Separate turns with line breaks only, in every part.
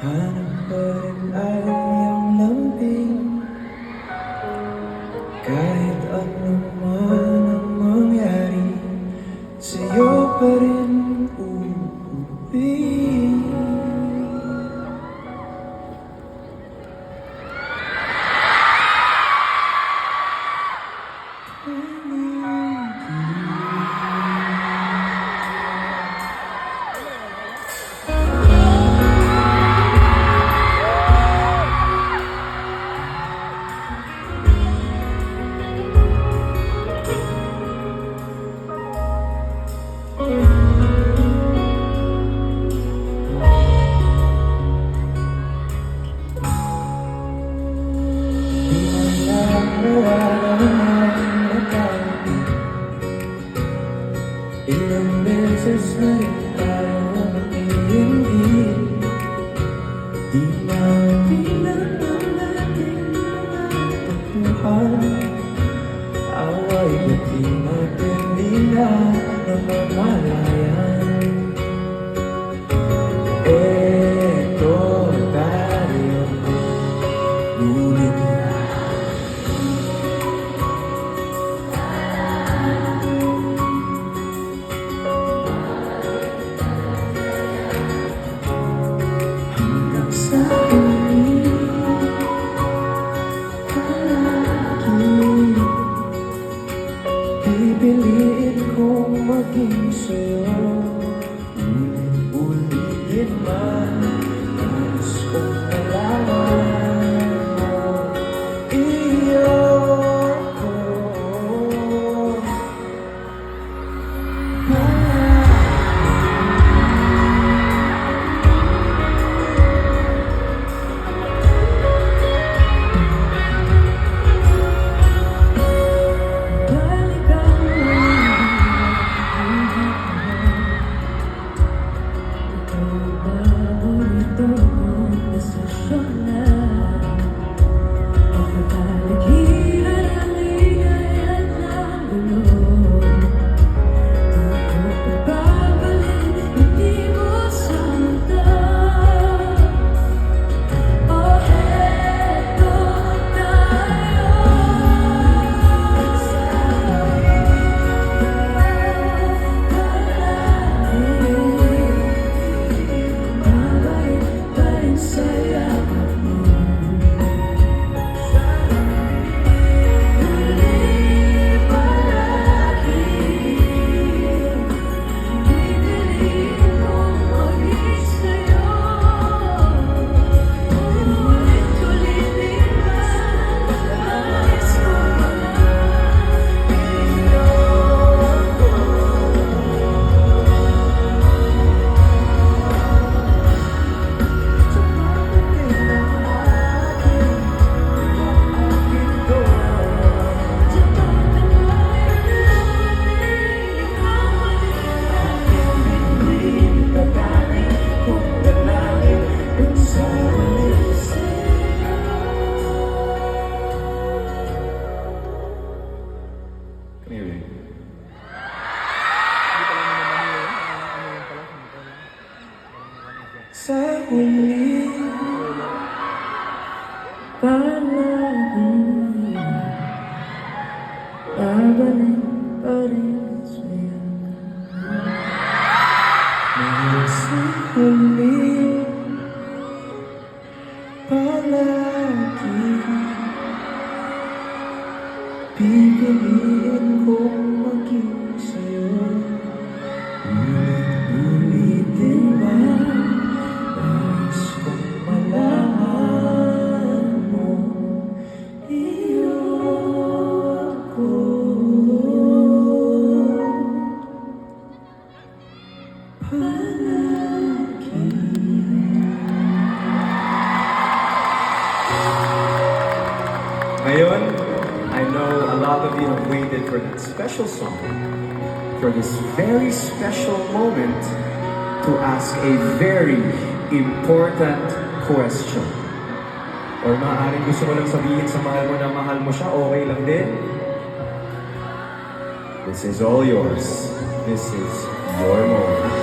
Hanap pa rin ay ang lambing. Kahit ano man ang mangyari, sa'yo pa rin uuwi. Ilang beses na rin tayo hindi. Di napilan ang ating mga tagpuan. Away ba't di natin di na namamalayan? Eto tayo, ngunit pipiliin kong maging sa'yo. Ulit-ulitin man, nais kong nalaman mo. Iyoko sa huli, palagi babalik pa rin sa'yo. Sa huli, palagi pipiliin kong maging sa'yo. Ulit-ulitin ba? Nais kong malaman mo. Iyoko palagi.
Ngayon, I know a lot of you have waited for that special song, for this very special moment to ask a very important question. Or maaaring gusto mo lang sabihin sa mahal mo na mahal mo siya, okay lang din. This is all yours. This is your moment.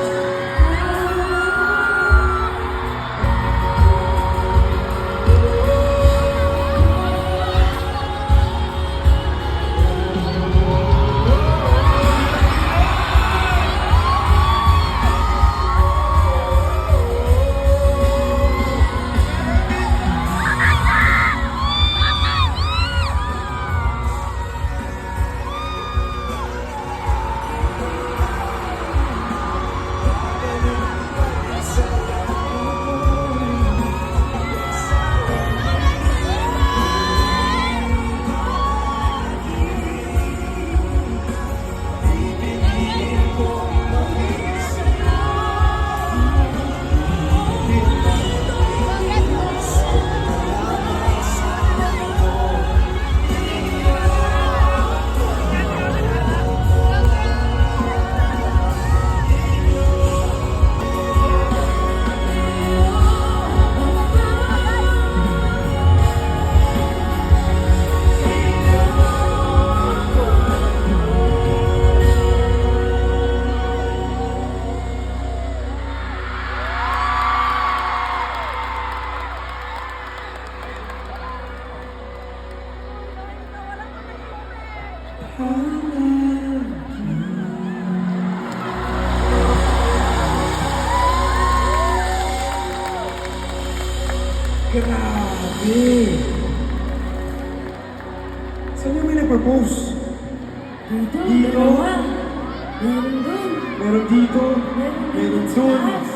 Grabe! Saan yung may nag-propose?
Dito,
Dito.
dalawa. Meron dun.
Meron dito, meron dun.
taas.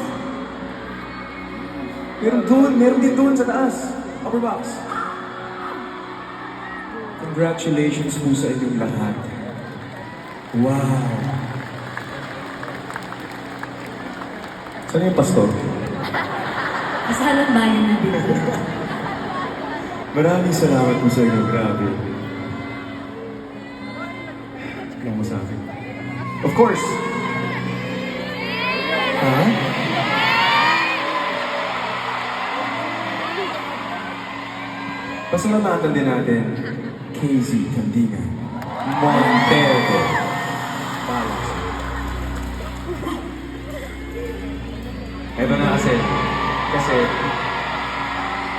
Meron din dun sa taas. Upper box.
Congratulations po sa inyong lahat. Wow! Saan yung pastor?
Kasalan bayan na dito.
Maraming salamat po sa inyo. Grabe. Lang mo sa akin. Of course! Ha? Pasalamatan din natin KZ Candingan Montero. Balas. Eto na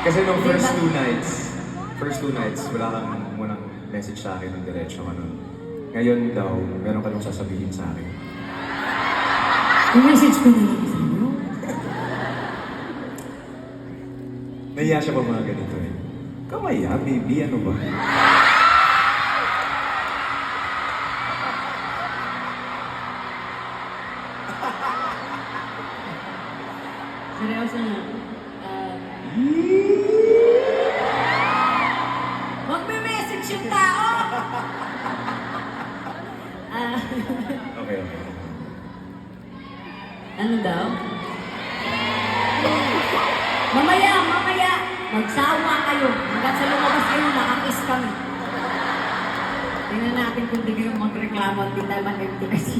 kasi nung first two nights, wala kang munang message sa akin ng diretso ano. Ngayon daw, meron ka nung sasabihin sa akin.
Yung message ko na lang sa inyo.
Nahiya siya pa mga ganito eh. Kamaya, baby, ano ba?
Seryoso na. Magme-message yung tao!
Okay.
Ano daw? Mamaya! Magsawa kayo. Hanggang sa lumabas kayo, nakakiss kami. Tingnan natin kung di kayo magreklamo at di tayo mag-MTRC.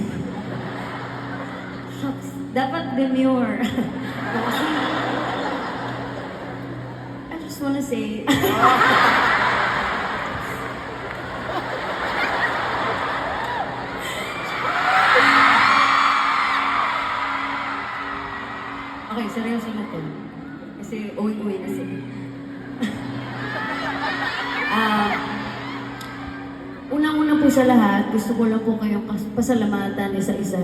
Shucks. Dapat demure. Kasi, I just wanna say, okay, seryoso na to. Kasi uwi-uwi na sila. Unang-una po sa lahat, gusto ko lang po kayong pasalamatan isa-isa.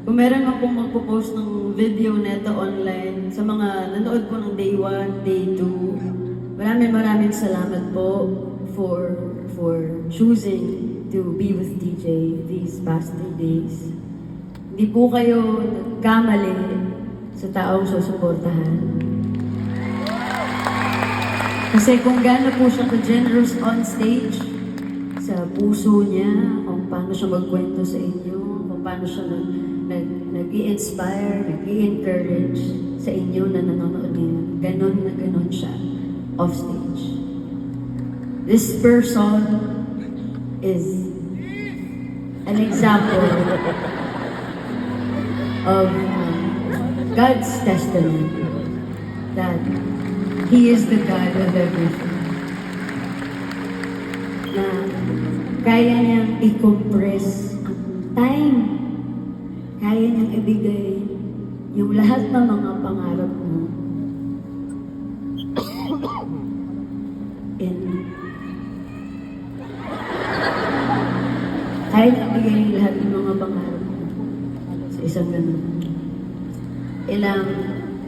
Kung meron man pong magpo-post ng video neto online sa mga nanood po ng day 1, day 2, maraming salamat po for choosing to be with DJ these past 3 days. Hindi po kayo nagkamali sa taong susuportahan. Kasi kung gaano po siya ka-generous on stage, sa puso niya, kung paano siya magkwento sa inyo, kung paano siya nag-i-inspire, nag-i-encourage sa inyo na nanonood niya. Ganon na ganon siya off stage. This person is an example of God's testament that He is the God of everything. Na kaya niyang i-compress ang time. Kaya niyang ibigay yung lahat ng mga pangarap mo kaya niyang ibigay yung lahat ng mga pangarap mo sa isang ganun.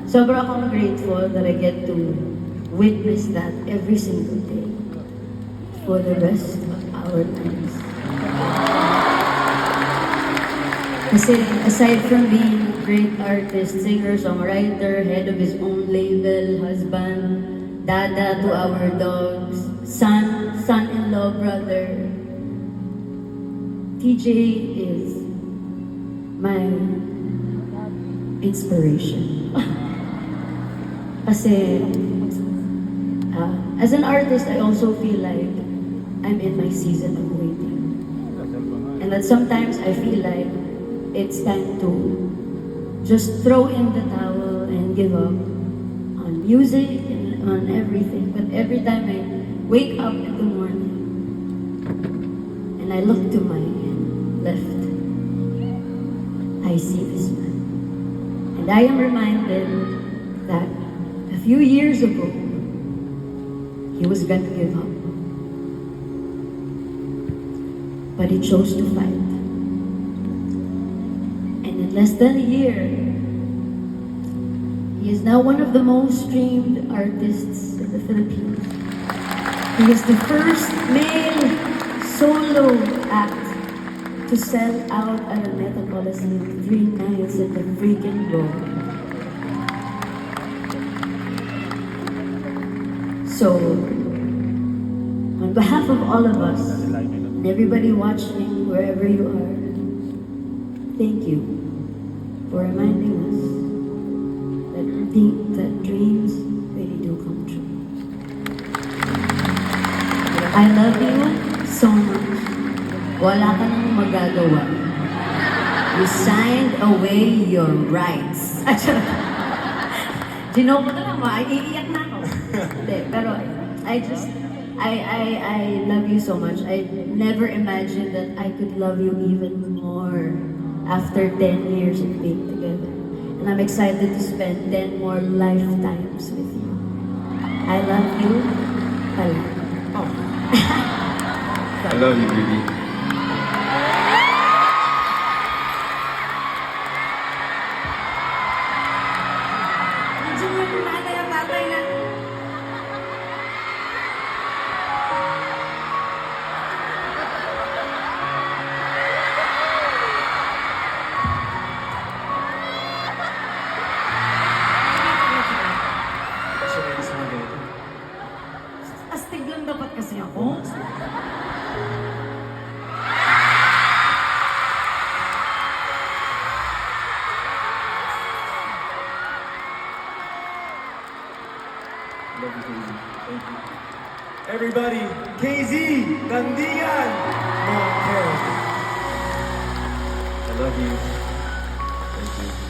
Sobrang akong grateful that I get to witness that every single day for the rest of our lives. Kasi aside from being a great artist, singer, songwriter, head of his own label, husband, dada to our dogs, son-in-law, brother, TJ is my inspiration. Kasi as an artist, I also feel like I'm in my season of waiting. And that sometimes I feel like it's time to just throw in the towel and give up on music and on everything. But every time I wake up in the morning and I look to my left, I see this man. And I am reminded that a few years ago, he was going to give up. But he chose to fight. And in less than a year, He is now one of the most streamed artists in the Philippines. He is the first male solo act to sell out Araneta Coliseum 3 nights in the freaking row. So, on behalf of all of us, and everybody watching wherever you are, thank you for reminding us that dreams really do come true. I love you so much. Wala ka nang magagawa. You signed away your rights. Gino ko na lang, iiyak na ako. Hindi, pero I love you so much. I never imagined that I could love you even more after 10 years of being together. And I'm excited to spend 10 more lifetimes with you. I love you. Pala.
I love you, baby.
Medyo mo yung nanay ang tatay na. Astig lang dapat kasi ako.
Love you, KZ. Thank you. Everybody, KZ, Dandigan, Montero. I love you. Thank you.